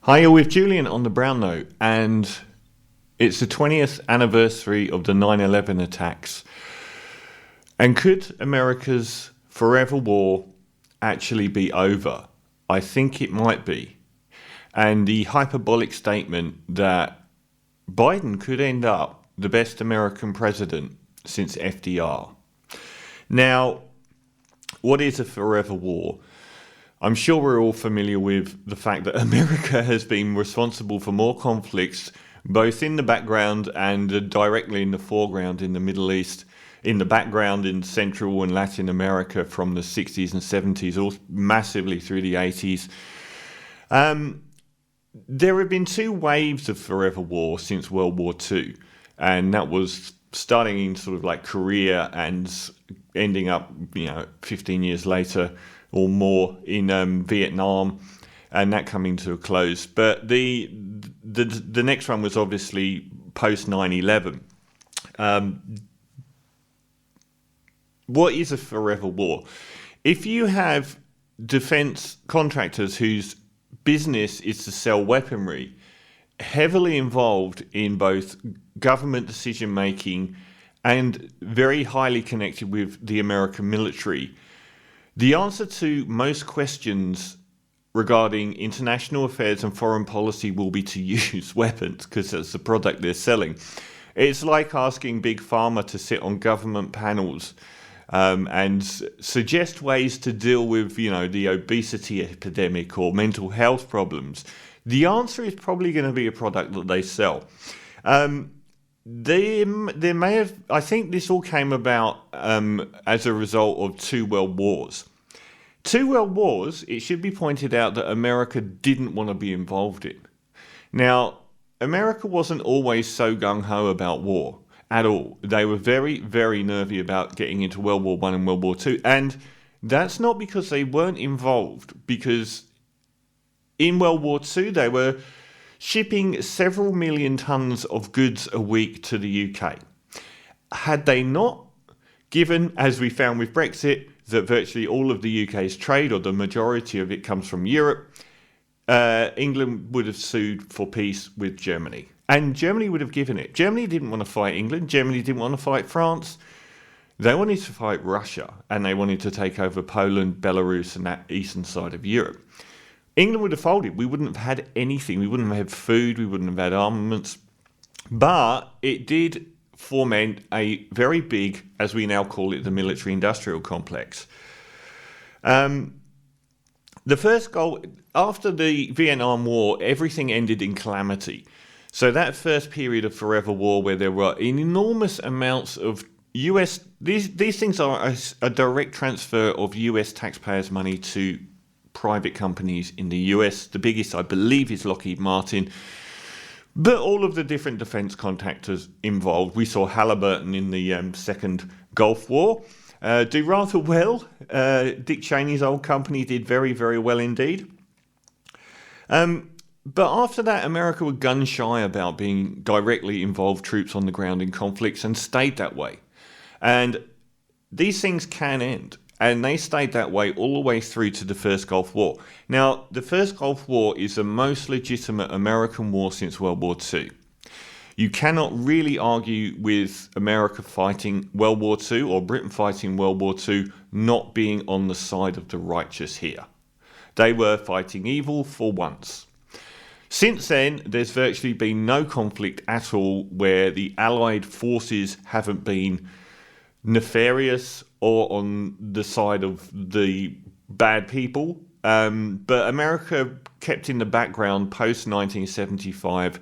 Hi, you're with Julian on the Brown Note, and it's the 20th anniversary of the 9/11 attacks. And could America's forever war actually be over? I think it might be. And the hyperbolic statement that Biden could end up the best American president since FDR. Now, what is a forever war? I'm sure we're all familiar with the fact that America has been responsible for more conflicts, both in the background and directly in the foreground in the Middle East, in the background in Central and Latin America from the 60s and 70s, all massively through the 80s. There have been two waves of forever war since World War II, and that was starting in sort of like Korea and ending up, 15 years later or more in Vietnam, and that coming to a close. But the next one was obviously post 9/11. What is a forever war? If you have defense contractors whose business is to sell weaponry, heavily involved in both government decision making and very highly connected with the American military, the answer to most questions regarding international affairs and foreign policy will be to use weapons, because that's the product they're selling. It's like asking Big Pharma to sit on government panels and suggest ways to deal with, the obesity epidemic or mental health problems. The answer is probably going to be a product that they sell. There may have, I think this all came about as a result of two world wars. Two world wars, it should be pointed out that America didn't want to be involved in. Now, America wasn't always so gung-ho about war at all. They were very, very nervy about getting into World War I and World War II. And that's not because they weren't involved, because in World War II, they were shipping several million tons of goods a week to the UK. Had they not, given, as we found with Brexit, that virtually all of the UK's trade, or the majority of it, comes from Europe, England would have sued for peace with Germany. And Germany would have given it. Germany didn't want to fight England. Germany didn't want to fight France. They wanted to fight Russia, and they wanted to take over Poland, Belarus, and that eastern side of Europe. England would have folded. We wouldn't have had anything. We wouldn't have had food. We wouldn't have had armaments. But it did foment a very big, as we now call it, the military-industrial complex. The first goal, after the Vietnam War, everything ended in calamity. So that first period of forever war, where there were enormous amounts of US, these things are a direct transfer of US taxpayers' money to private companies in the US. The biggest, I believe, is Lockheed Martin. But all of the different defense contractors involved, we saw Halliburton in the second Gulf War do rather well. Dick Cheney's old company did very, very well indeed. But after that, America were gun shy about being directly involved troops on the ground in conflicts, and stayed that way. And these things can end. And they stayed that way all the way through to the first Gulf War. Now, the first Gulf War is the most legitimate American war since World War II. You cannot really argue with America fighting World War II or Britain fighting World War II not being on the side of the righteous here. They were fighting evil for once. Since then, there's virtually been no conflict at all where the Allied forces haven't been nefarious or on the side of the bad people. But America kept in the background post 1975,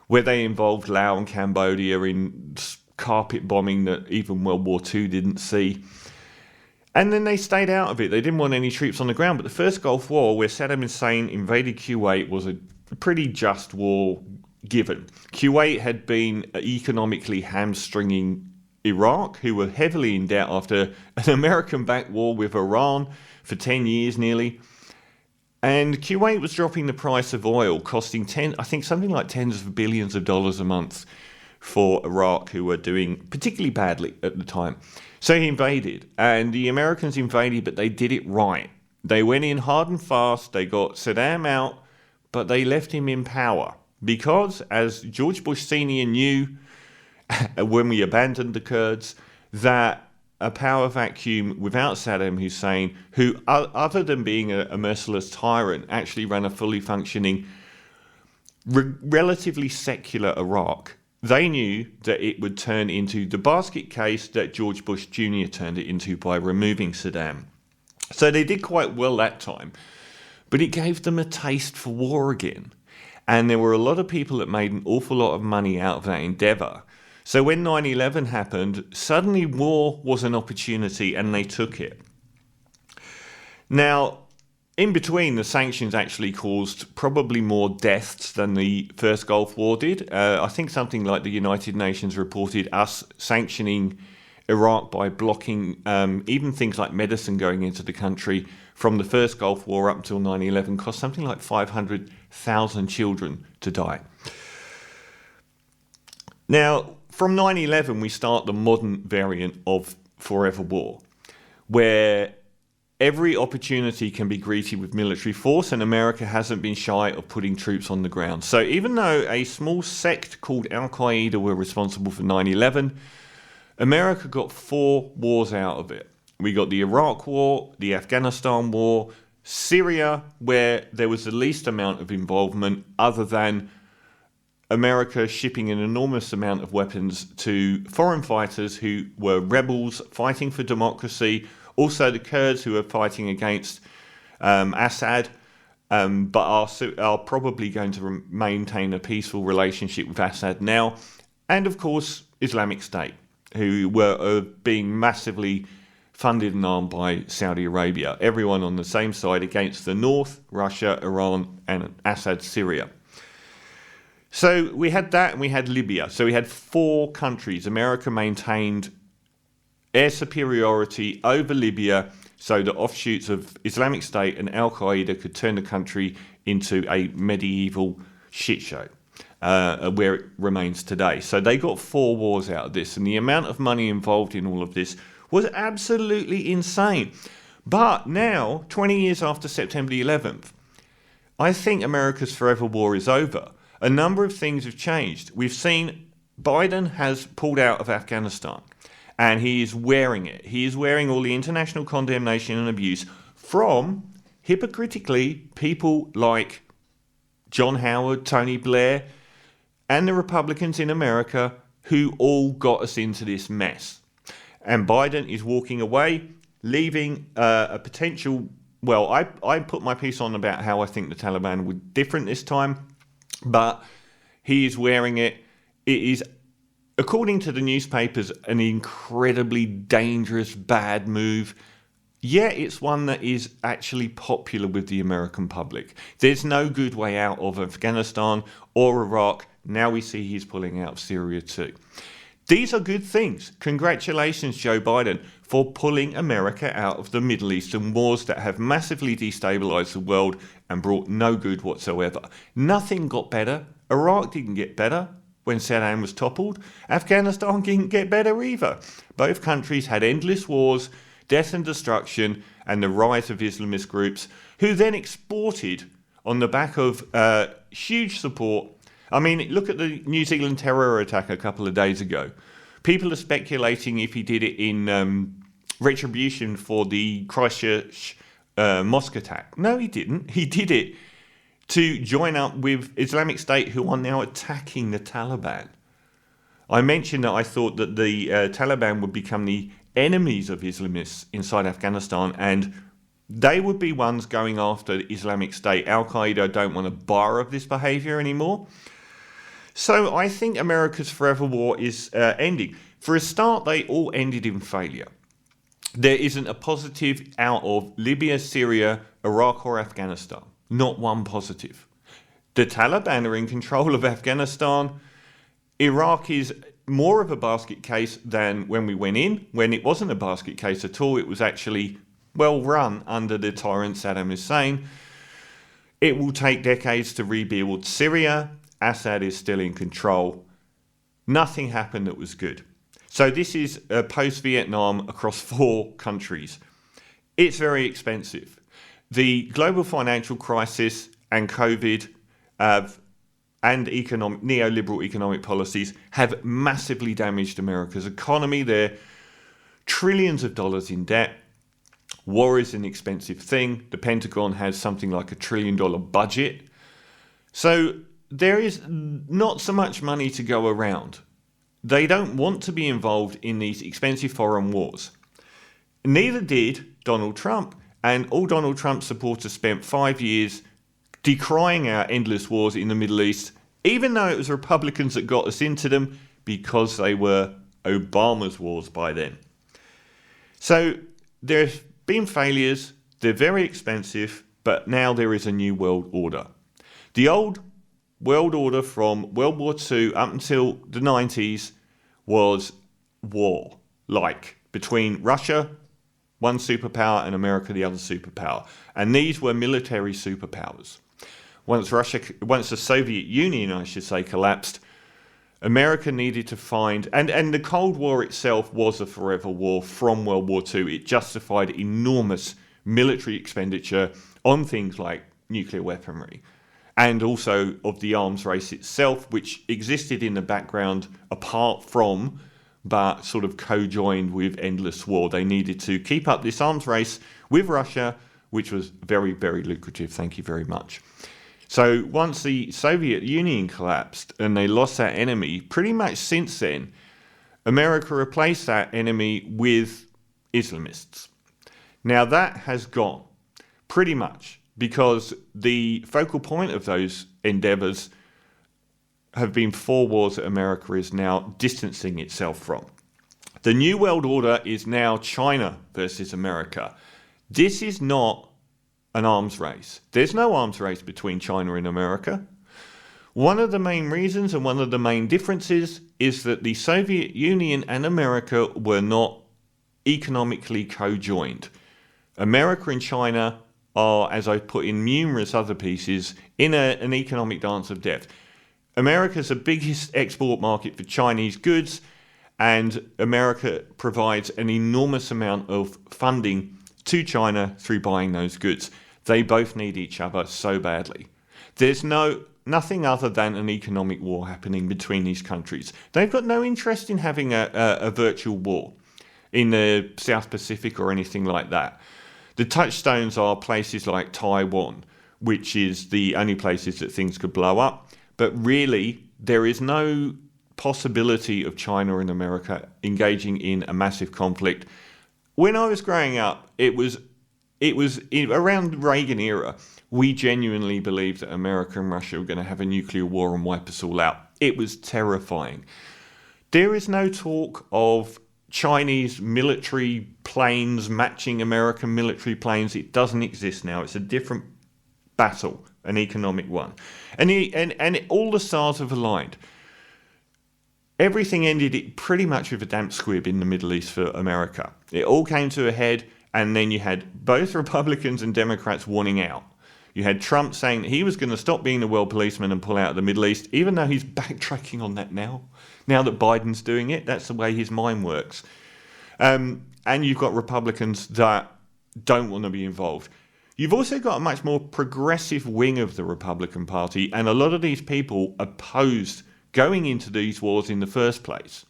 where they involved Laos and Cambodia in carpet bombing that even World War II didn't see. And then they stayed out of it. They didn't want any troops on the ground. But the first Gulf War, where Saddam Hussein invaded Kuwait, was a pretty just war given. Kuwait had been economically hamstringing Iraq, who were heavily in debt after an American-backed war with Iran for 10 years nearly. And Kuwait was dropping the price of oil, costing something like tens of billions of dollars a month for Iraq, who were doing particularly badly at the time. So he invaded, and the Americans invaded, but they did it right. They went in hard and fast. They got Saddam out, but they left him in power because, as George Bush Sr. knew when we abandoned the Kurds, that a power vacuum without Saddam Hussein, who, other than being a merciless tyrant, actually ran a fully functioning, relatively secular Iraq, they knew that it would turn into the basket case that George Bush Jr. turned it into by removing Saddam. So they did quite well that time, but it gave them a taste for war again. And there were a lot of people that made an awful lot of money out of that endeavour. So when 9/11 happened, suddenly war was an opportunity and they took it. Now, in between, the sanctions actually caused probably more deaths than the first Gulf War did. I think something like the United Nations reported us sanctioning Iraq by blocking even things like medicine going into the country from the first Gulf War up until 9/11 cost something like 500,000 children to die. Now, from 9/11, we start the modern variant of forever war, where every opportunity can be greeted with military force, and America hasn't been shy of putting troops on the ground. So even though a small sect called Al-Qaeda were responsible for 9/11, America got 4 wars out of it. We got the Iraq War, the Afghanistan War, Syria, where there was the least amount of involvement other than America shipping an enormous amount of weapons to foreign fighters who were rebels fighting for democracy, also the Kurds who are fighting against Assad, but are probably going to maintain a peaceful relationship with Assad now, and of course Islamic State, who were being massively funded and armed by Saudi Arabia. Everyone on the same side against the North, Russia, Iran, and Assad, Syria. So we had that, and we had Libya. So we had 4 countries. America maintained air superiority over Libya so that offshoots of Islamic State and Al-Qaeda could turn the country into a medieval shit show, where it remains today. So they got 4 wars out of this, and the amount of money involved in all of this was absolutely insane. But now, 20 years after September the 11th, I think America's forever war is over. A number of things have changed. We've seen Biden has pulled out of Afghanistan, and he is wearing it. He is wearing all the international condemnation and abuse from, hypocritically, people like John Howard, Tony Blair, and the Republicans in America who all got us into this mess. And Biden is walking away, leaving a potential... Well, I put my piece on about how I think the Taliban were different this time, but he is wearing it. It is, according to the newspapers, an incredibly dangerous, bad move. Yeah, it's one that is actually popular with the American public. There's no good way out of Afghanistan or Iraq. Now we see he's pulling out of Syria too. These are good things. Congratulations, Joe Biden, for pulling America out of the Middle Eastern wars that have massively destabilized the world and brought no good whatsoever. Nothing got better. Iraq didn't get better when Saddam was toppled. Afghanistan didn't get better either. Both countries had endless wars, death and destruction, and the rise of Islamist groups, who then exported on the back of huge support. I mean, look at the New Zealand terror attack a couple of days ago. People are speculating if he did it in retribution for the Christchurch mosque attack. No, he didn't. He did it to join up with Islamic State, who are now attacking the Taliban. I mentioned that I thought that the Taliban would become the enemies of Islamists inside Afghanistan, and they would be ones going after the Islamic State. Al-Qaeda don't want a bar of this behaviour anymore. So I think America's forever war is ending. For a start, they all ended in failure. There isn't a positive out of Libya, Syria, Iraq or Afghanistan. Not one positive. The Taliban are in control of Afghanistan. Iraq is more of a basket case than when we went in. When it wasn't a basket case at all, it was actually well run under the tyrant Saddam Hussein. It will take decades to rebuild Syria. Assad is still in control. Nothing happened that was good. So this is post-Vietnam across 4 countries. It's very expensive. The global financial crisis and COVID and neoliberal economic policies have massively damaged America's economy. They're trillions of dollars in debt. War is an expensive thing. The Pentagon has something like $1 trillion budget. So there is not so much money to go around. They don't want to be involved in these expensive foreign wars. Neither did Donald Trump. And all Donald Trump supporters spent 5 years decrying our endless wars in the Middle East, even though it was Republicans that got us into them, because they were Obama's wars by then. So there's been failures, they're very expensive, but now there is a new world order. The old world order from World War II up until the 90s was war, like between Russia, one superpower, and America, the other superpower. And these were military superpowers. Once the Soviet Union, I should say, collapsed, America needed to find, and the Cold War itself was a forever war from World War II. It justified enormous military expenditure on things like nuclear weaponry, and also of the arms race itself, which existed in the background apart from, but sort of co-joined with endless war. They needed to keep up this arms race with Russia, which was very, very lucrative. Thank you very much. So once the Soviet Union collapsed and they lost that enemy, pretty much since then, America replaced that enemy with Islamists. Now that has gone, pretty much, because the focal point of those endeavors have been 4 wars that America is now distancing itself from. The New World Order is now China versus America. This is not an arms race. There's no arms race between China and America. One of the main reasons and one of the main differences is that the Soviet Union and America were not economically co-joined. America and China are, as I've put in numerous other pieces, in an economic dance of death. America's the biggest export market for Chinese goods, and America provides an enormous amount of funding to China through buying those goods. They both need each other so badly. There's nothing other than an economic war happening between these countries. They've got no interest in having a virtual war in the South Pacific or anything like that. The touchstones are places like Taiwan, which is the only places that things could blow up. But really, there is no possibility of China and America engaging in a massive conflict. When I was growing up, it was around the Reagan era, we genuinely believed that America and Russia were going to have a nuclear war and wipe us all out. It was terrifying. There is no talk of Chinese military planes matching American military planes. It doesn't exist now. It's a different battle, an economic one. And all the stars have aligned. Everything ended pretty much with a damp squib in the Middle East for America. It all came to a head, and then you had both Republicans and Democrats wanting out. You had Trump saying that he was going to stop being the world policeman and pull out of the Middle East, even though he's backtracking on that now. Now that Biden's doing it, that's the way his mind works. And you've got Republicans that don't want to be involved. You've also got a much more progressive wing of the Republican Party, and a lot of these people opposed going into these wars in the first place.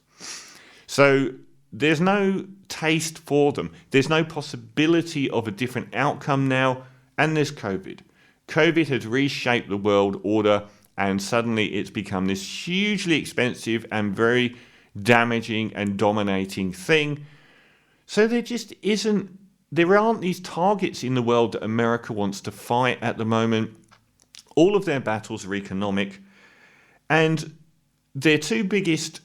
So there's no taste for them. There's no possibility of a different outcome now, and there's COVID. COVID has reshaped the world order, and suddenly it's become this hugely expensive and very damaging and dominating thing. So there aren't these targets in the world that America wants to fight at the moment. All of their battles are economic, and their 2 biggest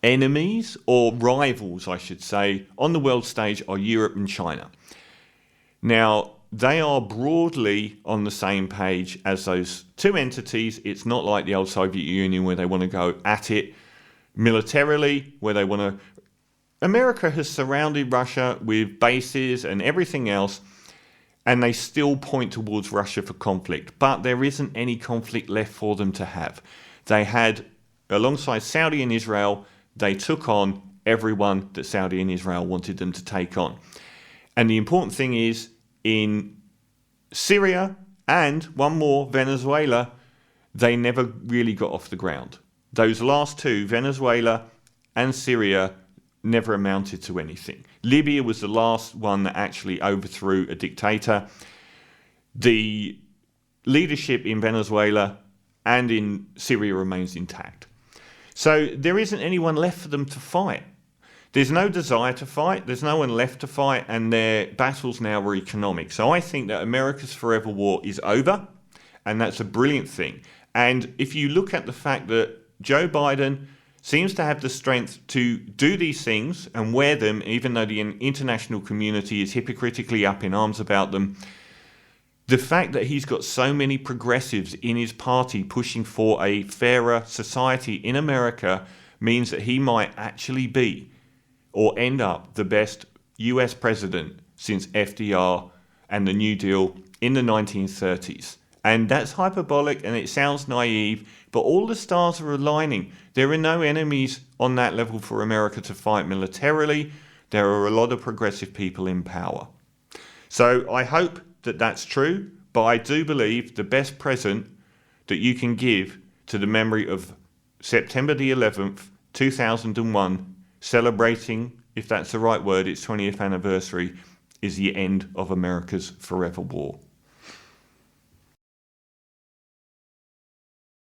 enemies, or rivals I should say, on the world stage are Europe and China. Now, they are broadly on the same page as those 2 entities. It's not like the old Soviet Union where they want to go at it militarily, where they want to... America has surrounded Russia with bases and everything else, and they still point towards Russia for conflict. But there isn't any conflict left for them to have. They had, alongside Saudi and Israel, they took on everyone that Saudi and Israel wanted them to take on. And the important thing is, in Syria And one more, Venezuela, they never really got off the ground. Those last two, Venezuela and Syria, never amounted to anything. Libya was the last one that actually overthrew a dictator. The leadership in Venezuela and in Syria remains intact. So there isn't anyone left for them to fight. There's no desire to fight, there's no one left to fight, and their battles now are economic. So I think that America's forever war is over, and that's a brilliant thing. And if you look at the fact that Joe Biden seems to have the strength to do these things and wear them, even though the international community is hypocritically up in arms about them, the fact that he's got so many progressives in his party pushing for a fairer society in America means that he might actually be or end up the best US president since FDR and the New Deal in the 1930s. And that's hyperbolic and it sounds naive, but all the stars are aligning. There are no enemies on that level for America to fight militarily. There are a lot of progressive people in power. So I hope that that's true, but I do believe the best present that you can give to the memory of September the 11th, 2001, celebrating, if that's the right word, its 20th anniversary, is the end of America's forever war.